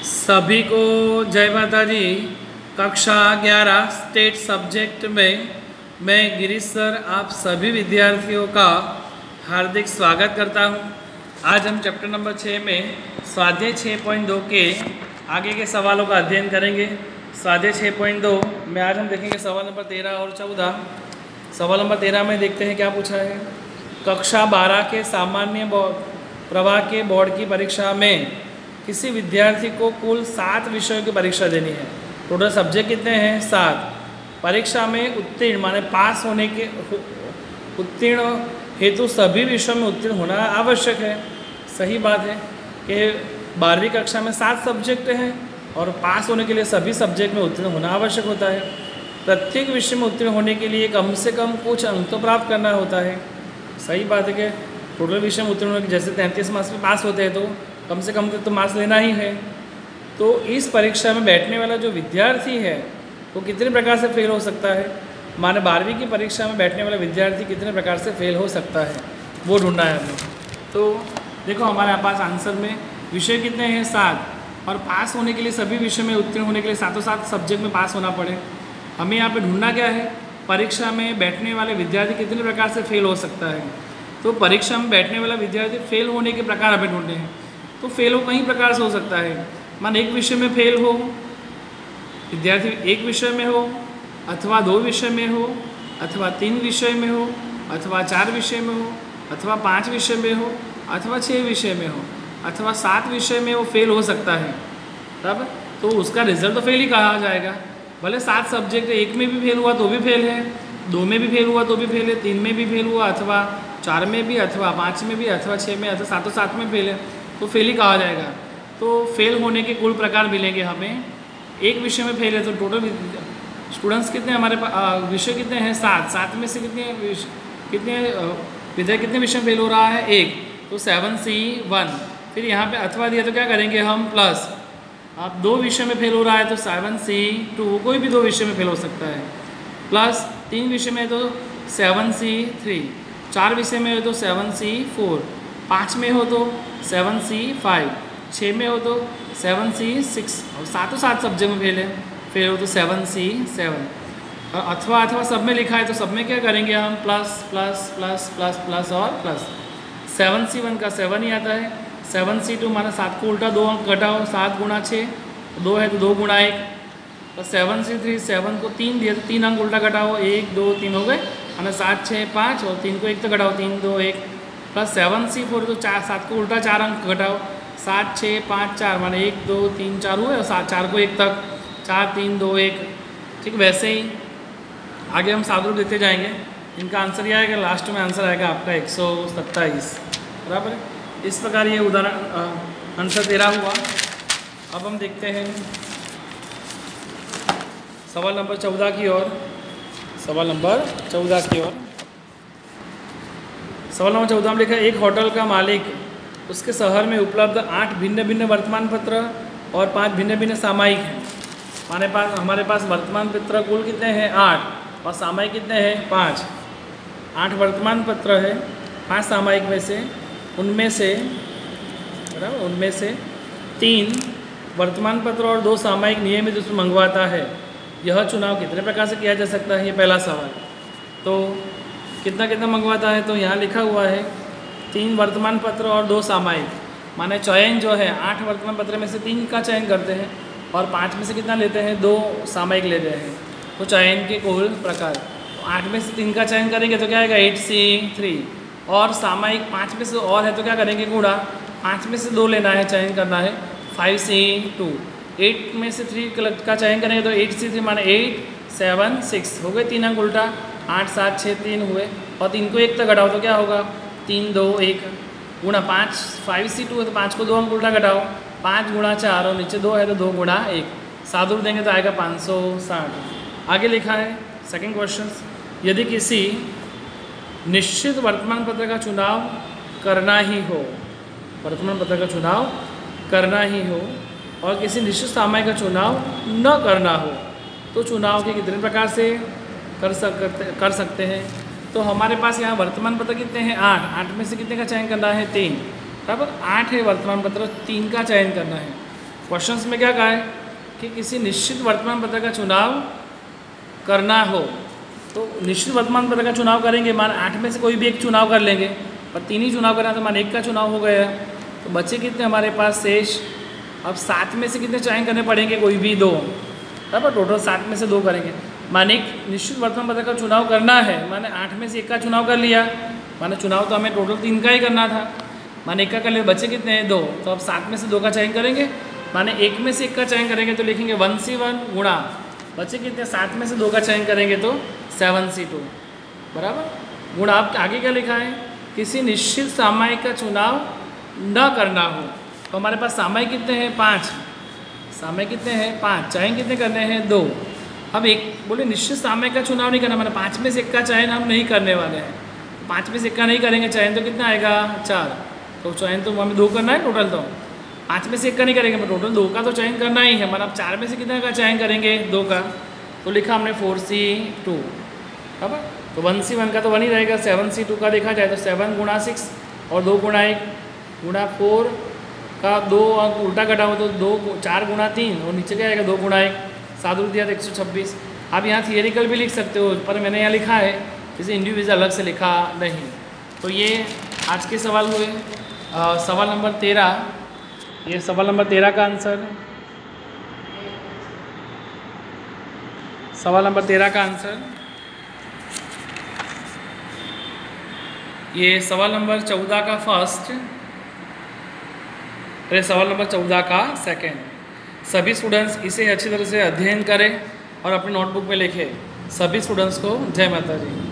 सभी को जय माता दी। कक्षा 11 स्टेट सब्जेक्ट में मैं गिरीश सर आप सभी विद्यार्थियों का हार्दिक स्वागत करता हूं। आज हम चैप्टर नंबर 6 में स्वाध्याय 6.2 के आगे के सवालों का अध्ययन करेंगे। स्वाध्याय 6.2 में आज हम देखेंगे सवाल नंबर 13 और 14। सवाल नंबर 13 में देखते हैं क्या पूछा है। कक्षा 12 के सामान्य प्रवाह के बोर्ड की परीक्षा में किसी विद्यार्थी को कुल 7 विषयों की परीक्षा देनी है। टोटल सब्जेक्ट कितने हैं? 7। परीक्षा में उत्तीर्ण माने पास होने के उत्तीर्ण हेतु सभी विषयों में उत्तीर्ण होना आवश्यक है। सही बात है कि 12वीं कक्षा में 7 सब्जेक्ट हैं और पास होने के लिए सभी सब्जेक्ट में उत्तीर्ण होना आवश्यक होता है। प्रत्येक विषय में उत्तीर्ण होने के लिए कम से कम कुछ अंक तो प्राप्त करना होता है। सही बात है कि टोटल विषय में उत्तीर्ण होने के जैसे 33 मार्क्स में पास होते हैं तो कम से कम तो मार्क्स लेना ही है। तो इस परीक्षा में बैठने वाला जो विद्यार्थी है वो कितने प्रकार से फेल हो सकता है। माने 12वीं की परीक्षा में बैठने वाला विद्यार्थी कितने प्रकार से फेल हो सकता है वो ढूंढना है हमें। तो देखो हमारे पास आंसर में विषय कितने हैं? 7। और पास होने के लिए सभी विषय में उत्तीर्ण होने के लिए 7 सब्जेक्ट में पास होना पड़े। हमें यहाँ पे ढूंढना क्या है? परीक्षा में बैठने वाले विद्यार्थी कितने प्रकार से फेल हो सकता है। तो परीक्षा में बैठने वाला विद्यार्थी फेल होने के प्रकार हमें ढूंढने हैं। तो फेल हो कई प्रकार से हो सकता है। मान एक विषय में फेल हो, विद्यार्थी एक विषय में हो, अथवा 2 विषय में हो, अथवा 3 विषय में हो, अथवा 4 विषय में हो, अथवा 5 विषय में हो, अथवा 6 विषय में हो, अथवा 7 विषय में वो फेल हो सकता है। तब तो उसका रिजल्ट तो फेल ही कहा जाएगा। भले 7 सब्जेक्ट एक में भी फेल हुआ तो भी फेल है, 2 में भी फेल हुआ तो भी फेल है, 3 में भी फेल हुआ, अथवा 4 में भी, अथवा 5 में भी, अथवा 6 में, अथवा 7 में फेल है तो फेल ही कहा जाएगा। तो फेल होने के कुल प्रकार मिलेंगे हमें। एक विषय में फेल है तो टोटल स्टूडेंट्स कितने हमारे पास विषय कितने हैं? 7 में से कितने विद्यार्थी कितने विषय में फेल हो रहा है? 1। तो 7C1। फिर यहाँ पे अथवा दिया तो क्या करेंगे हम? प्लस। आप 2 विषय में फेल हो रहा है तो 7C2। कोई भी 2 विषय में फेल हो सकता है। प्लस 3 विषय में तो 7C3। 4 विषय में हो तो 7C4। 5 में हो तो 7C5। 6 में हो तो 7C6। और 7 सब्जेक्ट में फेल हो तो 7C7। और अथवा सब में लिखा है तो सब में क्या करेंगे हम? Plus plus plus plus plus और प्लस। 7C1 का 7 ही आता है। 7C2 माना 7 को उल्टा 2 अंक घटाओ, 7 गुणा 6 2 है तो 2 गुणा 1। तो 7C3 7 को 3 दिया तो 3 अंक उल्टा घटाओ, 1 2 3 हो गए। माना 7 6 5 और 3 को 1 तो घटाओ, 3 2 1। प्लस 7C4 तो 7 को उल्टा 4 अंक घटाओ, 7 6 5 4 माने 1 2 3 4 हुए और 4 को 1 तक, 4 3 2 1। ठीक, वैसे ही आगे हम सादरूप देते जाएंगे। इनका आंसर यह आएगा, लास्ट में आंसर आएगा आपका 127। बराबर है। इस प्रकार ये उदाहरण आंसर 13 हुआ। अब हम देखते हैं सवाल नंबर 14 की ओर। सवाल नंबर 14 में लिखा है, एक होटल का मालिक उसके शहर में उपलब्ध 8 भिन्न भिन्न वर्तमान पत्र और 5 भिन्न भिन्न सामायिक हैं। हमारे पास वर्तमान पत्र कुल कितने हैं? 8 और सामायिक कितने हैं? 5। 8 वर्तमान पत्र है, 5 सामायिक में से उनमें से 3 वर्तमान पत्र और 2 सामायिक नियमित उसमें मंगवाता है। यह चुनाव कितने प्रकार से किया जा सकता है? ये पहला सवाल। तो कितना मंगवाता है? तो यहाँ लिखा हुआ है 3 वर्तमान पत्र और 2 सामायिक। माने चयन जो है 8 वर्तमान पत्र में से 3 का चयन करते हैं और 5 में से कितना लेते हैं? 2 सामायिक लेते हैं। तो चयन के कुल प्रकार, तो 8 में से 3 का चयन करेंगे तो क्या आएगा? 8C3। और सामायिक 5 में से और है तो क्या करेंगे? गुणा 5 में से 2 लेना है, चयन करना है, 5C2। 8 में से 3 का चयन करेंगे तो 8C3 माने 8 7 6 हो गए, 3 अंक उल्टा, 8 7 6 3 हुए और 3 को 1 तक घटाओ तो क्या होगा? 3 2 1 गुणा 5C2 है तो 5 को 2 अंक उल्टा घटाओ, 5 गुणा 4 और नीचे 2 है तो 2 गुणा 1। सादरूप देंगे तो आएगा 560। आगे लिखा है सेकंड क्वेश्चन, यदि किसी निश्चित वर्तमान पत्र का चुनाव करना ही हो, वर्तमान पत्र का चुनाव करना ही हो और किसी निश्चित सामायिक का चुनाव न करना हो तो चुनाव के कितने प्रकार से कर सकते हैं? तो हमारे पास यहाँ वर्तमान पत्र कितने हैं? 8 में से कितने का चयन करना है? 3। बराबर 8 है वर्तमान पत्र, 3 का चयन करना है। क्वेश्चंस में क्या कहा है कि किसी निश्चित वर्तमान पत्र का चुनाव करना हो, तो निश्चित वर्तमान पत्र का चुनाव करेंगे, मान 8 में से कोई भी एक चुनाव कर लेंगे, पर 3 ही चुनाव करना तो मान 1 का चुनाव हो गया। तो बच्चे कितने हमारे पास शेष, अब 7 में से कितने चयन करने पड़ेंगे, कोई भी 2, बराबर, टोटल 7 में से 2 करेंगे। माने एक निश्चित वर्तमान पत्र का चुनाव करना है, माने 8 में से 1 का चुनाव कर लिया, माने चुनाव तो हमें टोटल 3 का ही करना था, माने 1 का कर लिया, बच्चे कितने हैं 2, तो अब 7 में से 2 का चयन करेंगे, माने 1 में से 1 का चयन करेंगे तो लिखेंगे 1C1 गुणा, बच्चे कितने 7 में से 2 का चयन करेंगे तो 7C2, बराबर, गुणा। आप आगे क्या लिखा है, किसी निश्चित सामयिक का चुनाव न करना हो, तो हमारे पास सामयिक कितने हैं 5, सामयिक कितने हैं 5, चयन कितने करने हैं 2। अब एक बोले निश्चित सामयिक का चुनाव नहीं करना, मैंने 5 में से 1 का चयन हम नहीं करने वाले हैं, 5 में से 1 का नहीं करेंगे चयन, तो कितना आएगा 4, तो चयन तो हमें 2 करना है टोटल, तो 5 में से 1 का नहीं करेंगे, पर टोटल 2 का तो चयन करना ही है, मतलब 4 में से कितने का चयन करेंगे 2 का, तो लिखा हमने 4C2, बराबर, तो 1C1 का तो 1 ही रहेगा, 7C2 का देखा जाए तो 7 गुणा 6 और 2 गुणा 1 गुणा 4 का 2 उल्टा कटा हो तो 4 गुणा 3 और नीचे क्या आएगा 2 गुणा 1, 7 दिया तो 126। आप यहाँ थियरिकल भी लिख सकते हो, पर मैंने यहाँ लिखा है, इसे इंडिविजुअल अलग से लिखा नहीं। तो ये आज के सवाल हुए। सवाल नंबर 13, ये सवाल नंबर 13 का आंसर, सवाल नंबर 13 का आंसर, ये सवाल नंबर 14 का फर्स्ट, अरे सवाल नंबर 14 का सेकंड। सभी स्टूडेंट्स इसे अच्छी तरह से अध्ययन करें और अपनी नोटबुक में लिखें। सभी स्टूडेंट्स को जय माता दी।